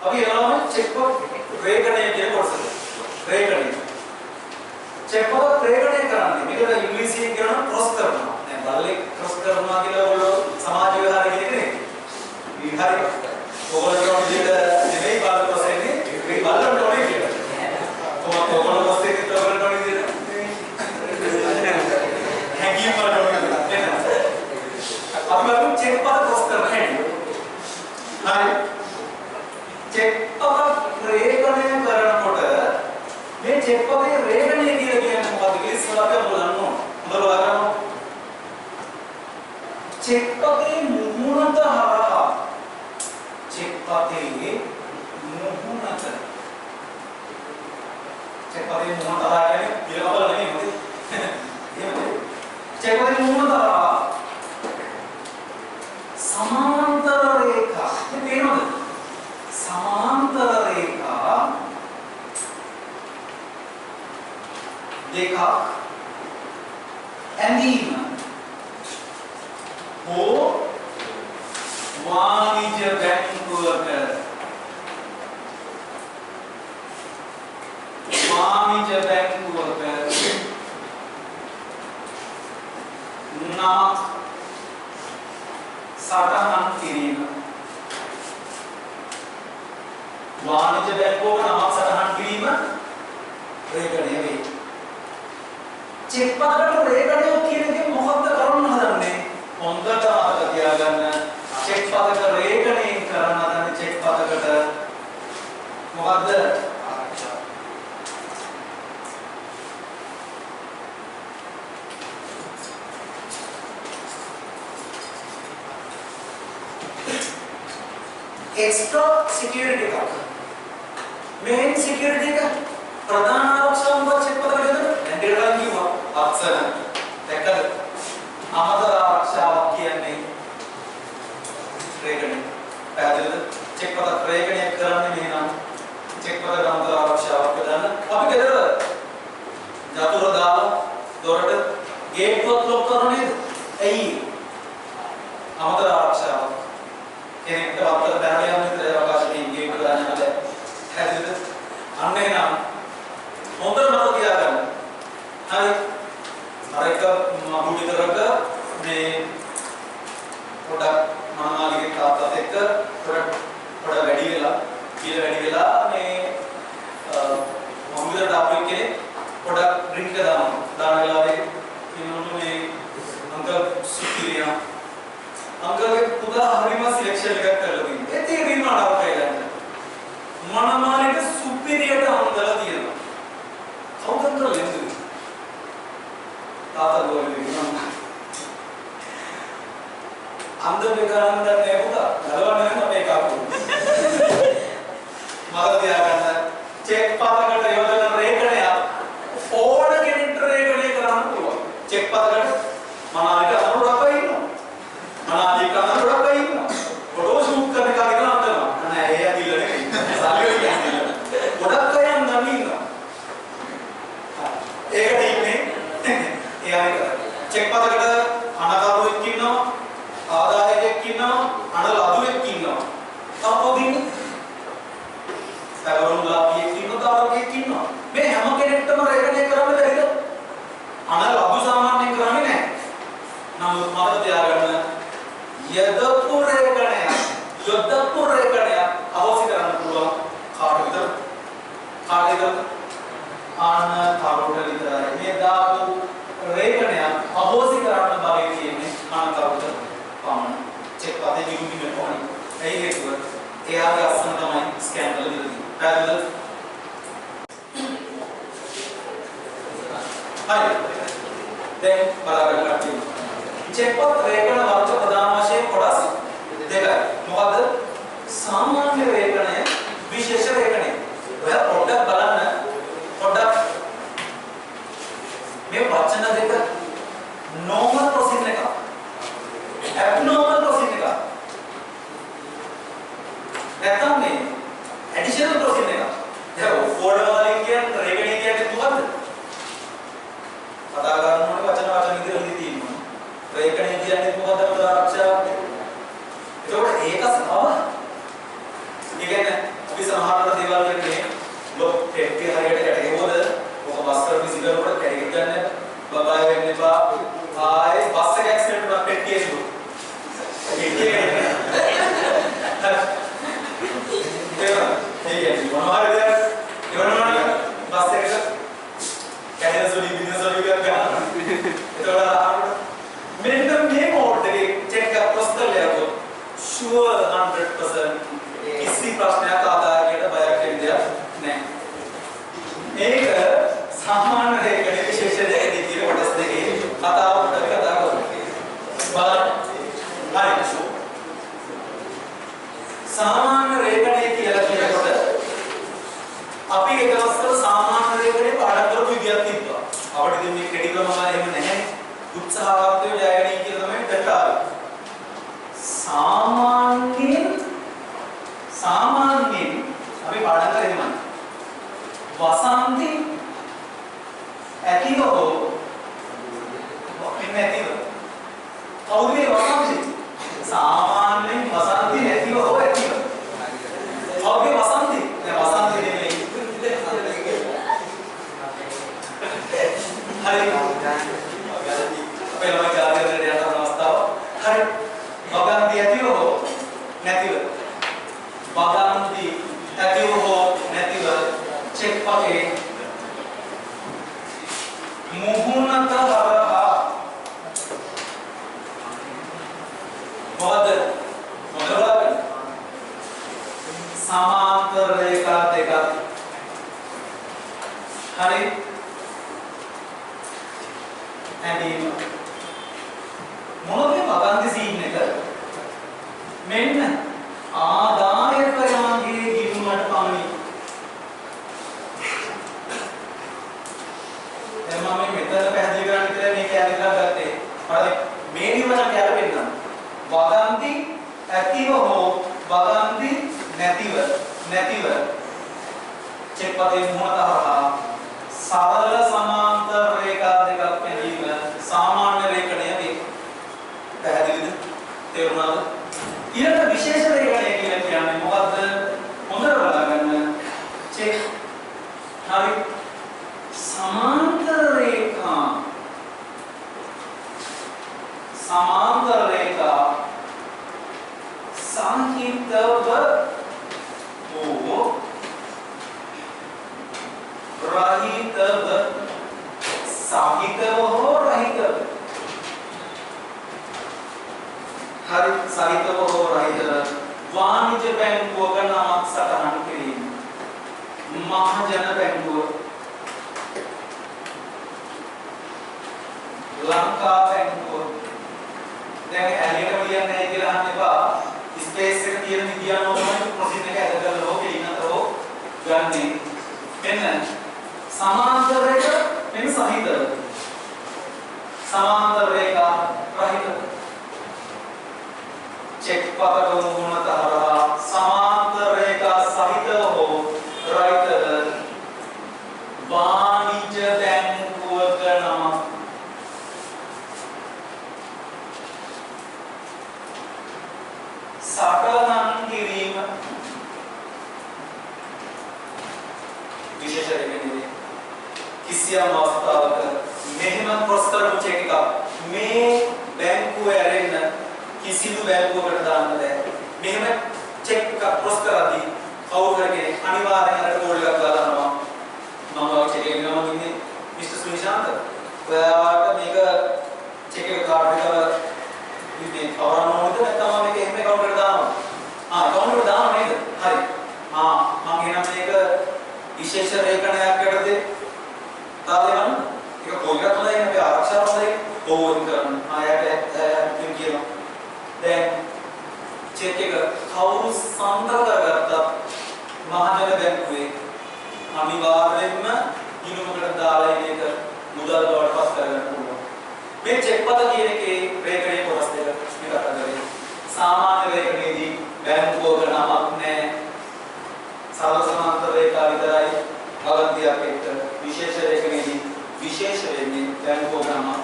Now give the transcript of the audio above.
අපි යනවා චෙක් රේඛණය කියන කොටසට. රේඛණය. චෙක් රේඛණය කරන්නේ. මේකට ඉංග්‍රීසියෙන් කියනවා ක්‍රොස් කරනවා. දැන් බල්ලෙක් ක්‍රොස් කරනවා කියලා ඔයගොල්ලෝ සමාජ විහාරය කියන එක නේ. විහාරය. ඔයගොල්ලෝ විදිහට නෙමෙයි බල්ල ක්‍රොස් වෙන්නේ. මේ බල්ලන්ට ඕනේ කියලා. ඔයගොල්ලෝ ක්‍රොස් එකේ තවරට ඕනේ විදිහට. හැංගීම් වලට ඕනේ. අපි බලමු චෙක් පද ක්‍රොස් කරන හැටි. හරි. චෙක් පද රේඛණය කරනකොට මේ චෙක් පදේ රේඛණය කියලා කියන්නේ මොකද්ද කියලා ඉස්සරහට අපි බලන්න ඕන. හොඳට බලන්න. චෙක් පදේ මුහුණට හරහා චෙක් පදේ මුහුණට චෙක් පදේ මුහුණට හරහා කියන්නේ ඉලකබල නෙමෙයි මොකද? එහෙමද? චෙක් පදේ මුහුණට හරහා समांतर रेखा ये पेनोद समांतर रेखा देखा एंडीम हो वाणिज्य बैंकुवट ना සටහන් කිරීම වාණිජ බැංකුවක නමක් සටහන් කිරීම රේඛණය වේ. චෙක් පදකට රේඛණය කියන එක මොකක්ද කරන්න හදන්නේ? හොඳට මතක තියාගන්න. චෙක් පදක රේඛණය කරන්න හදන්නේ චෙක් පදකට මොකද්ද? एक्स्ट्रा सिक्योरिटी का मेन सिक्योरिटी का प्रधान आरक्षण पर चेक पता करें एंटीडर की हुआ अक्सर देखकर आमद आरक्षण किया नहीं रेगने पैदल चेक पता रेगने करने नहीं ना चेक पता आमद आरक्षण प्रधान अब किधर जातुर दाल दोरट गेट पर लोग करने ऐ आमद आरक्षण කෙනෙක්ට වත්තර බැහැලා යන විතර අවකාශ තියෙන ගේට් එක දාන්න බෑ. හැදෙද? අන්න එනම් හොඳට මතක තියාගන්න. හරි. අර එක මගු විතරක මේ පොඩක් මනමාලිගේ තාත්තත් එක්ක පොඩ වැඩි වෙලා මේ මගු විතරට ආපු කෙනෙක් පොඩක් ඩ්‍රින්ක් එක දානවා. දාන වෙලාවේ කියනොත් මේ අංකල් සුපිරියා अंकल के पूरा हरिमा सिलेक्शन लेकर कर लोगी ये तीन दिन मारा होता है यार माना मारे के सुपीरियर टा हम गलत ही है ना हम कंट्रोल लेंगे ताता बोल रही है अंदर बेकार अंदर नहीं होगा गलवा नहीं ना बेकार को मदद दिया करना चेक पाता करते योजना रेखने आप ओड के इंटर रेखने कराना हुआ चेक पाता करते माना के अनुराग ही ना मनाली का ना थोड़ा कहीं ना फोटो शूट करने का कितना अंदर ना ना है या दिल नहीं सालियों ही क्या थोड़ा कहीं अंदर नहीं ना एक टीम में ये आने का चेक पता करता आना का तो एक किन्ना आधा एक किन्ना आना लादू एक किन्ना तब वो दिन सैकड़ों लाख एक किन्ना तो आधा एक किन्ना मैं हम के नेट में रहेगा नहीं करा मैं रहेगा आना लादू सामान नहीं करा मैं ना मुझे तैयार करना यदपुर रेखणया अहोसी करना पूरा खाट इधर आन थारोट इधर ये दातु रेखणया अहोसी करना बारे में आन थारोट पावन चेक पाते जीवन में पानी यही है तो ये आगे आसन तमाम स्कैंडल इधर पैदल हाय दें बराबर करती हूँ चेक पर रेखण वर्ग प्रधान वशයෙන් කොටස් දෙකයි. මොකද්ද? සාමාන්‍ය රේඛණය, විශේෂ රේඛණය. ඔයා පොඩ්ඩක් බලන්න. පොඩ්ඩක් මේ වචන දෙක normal procedure එක. abnormal procedure එක. නැත්නම් මේ additional procedure එක. දැන් forward වලින් කියන්නේ රේඛණය කියන්නේ මොකද්ද? කතා කරනකොට වචන විදිහට තියෙනවා. रेखने කියන්නේ මොකද්ද ආරක්ෂාවක්? ඒකෝට ඒක සම. ඒ කියන්නේ අපි සමහරවිට දේවල් කියන්නේ ලොක් ටෙක්ටි හරියට කැටේවල ඔක බස් සර්විස් ඉවරනකොට කැරි ගන්න බබා වෙන්න එපා. ආයේ බස් එක ඇක්සිඩන්ට් වුණා පෙට්ටියේ සුළු. පෙට්ටියේ ඒක මොනවාරි දෙයක් ඉවරනවනේ බස් එක කැඩෙන සුළු බින්දන සුළු එකක් ගන්නවා. ඒතකොට මෙන්න මේ මෝඩ් එකේ චෙක් එක ප්‍රොසෙස් කරලා sure 100% කිසි ප්‍රශ්නයක් ආදායයට බයක් වෙන්න දෙයක් නැහැ. මේක සාමාන්‍ය රේඛනයේ විශේෂ දෙකේ තියෙන කොටස් දෙකේ කතාවට අපි කතා කරමු. බලන්න. හරි. සාමාන්‍ය රේඛනය කියලා කියනකොට අපි එක දවසක සාමාන්‍ය රේඛනයේ පාඩම් කරපු විදියක් තිබ්බා. අපිට ඉතින් මේ ක්‍රෙඩිට් ක්‍රම වල එහෙම නැහැ. උත්සාහවත් වෙ ජයගනී කියලා තමයි ටට ආවේ. සාමාන්‍යයෙන් අපි පාඩම් කරේ මොනවද? වසන්ති ඇතිව හෝ නැතිව. කවුරුේ වසන්ති? සාමාන්‍යයෙන් වසන්ති නැතිව හෝ ඇතිව. කවුරුේ වසන්ති? නෑ වසන්ති නෙමෙයි. හරි. අපේ ළමයි ජාතියට යන අවස්ථාව. හරි. වගන්ති ඇතිව හෝ නැතිව. වගන්ති ඇතිව හෝ නැතිව චෙක් පතේ මුහුණත හරහා මොකද සමාන්තර රේඛා දෙකක් හරි ඇදීම මොනවද වගන්ති සීන් එක මෙන්න ආදායකයාගේ ගිණුමට පමණි. දැන් මම මෙතන පැහැදිලි කරන්න විතරයි මේ කැලේ කරලා ගත්තේ. හරි මේ නිවන කැලේ වෙන්නම්. වගන්ති ඇතිව හෝ වගන්ති නැතිව චෙක්පතේ මුහුණ හරහා සරල සමාන්තර රේඛා දෙකක් පැනීම සාමාන්‍ය රේඛණය වේ. පැහැදිලිද? තේරුණාද? ඊළඟ විශේෂ රේඛණය කියලා කියන්නේ මොකද්ද? හොඳට බලගන්න. චෙක්. හරි. සමාන්තර රේඛා සාහිත්‍යව හෝ රහිතව සාහිත්‍යව හෝ රහිතව හරි සාහිත්‍යව හෝ රහිතව වාණිජ්‍ය බැංකුවක නමක් සටහන් කිරීම මහජන බැංකුව ලංකා බැංකුව දැන් ඇලියට කියන්න නැහැ කියලා අහන්න එපා ස්පේස් එක තියෙන විදිය අනුව තමයි ප්‍රොසීජර් එක ඇද කරලා ඕකේ ඉන්නතෝ ගන්නේ මෙන්න සමාන්තර රේඛා මෙන්න සහිතව සමාන්තර රේඛා රහිතව චෙක් පතක මුහුණත හරහා සමාන්තර රේඛා සහිතව හෝ රහිතව වාණිජ්‍ය බැංකුවක නමක් සටහන් කිරීම විශේෂ රේඛනයේ කිසියම් අවස්ථාවක මෙහෙම ක්‍රොස් කරපු චෙක් එකක් මේ බැංකුවේ ඇරෙන්න කිසිදු බැංකුවකට දාන්න බෑ මෙහෙම චෙක් එකක් ක්‍රොස් කරද්දී කවුරු හරි කෙනෙක් අනිවාර්යෙන් අර කෝඩ් එකක් දාලා යනවා මම ඔය චෙක් එක ගමන් ඉන්නේ මිස්ටර් සුනිශාන්ත ඔයාට මේක චෙක් එක කාඩ් එක ඉතින් අවරන්න ඕනද නැත්නම් මේක එහෙම කවුන්ටර් එකට දානවා කවුන්ටර් එකට දානවා නේද හරි මම එහෙනම් මේක විශේෂ රේඛනයක් යටතේ දාලා යන්න ඒක කොහොමද හොඳයි අපි ආරක්ෂා හොඳයි ඕවර් කරන්න ආයෙත් කියනවා දැන් චෙක් එක කවුරු සම්තර කරගත්තා මහජන බැංකුවේ අනිවාර්යයෙන්ම ගිණුමකට දාලා ඒක මුදල් බවට පත් කරගන්න පුළුවන් මේ චෙක් පත කියන එකේ රේඛනයේ කොටස් දෙක මේ කතා කරේ සාමාන්‍ය රේඛනයේදී බැංකුවක නමක් නැහැ සරල සමාන්තර රේඛා විතරයි අවන්තියක් එක්ක විශේෂ රේඛනයේදී විශේෂ වෙන්නේ බැංකුවක නමක්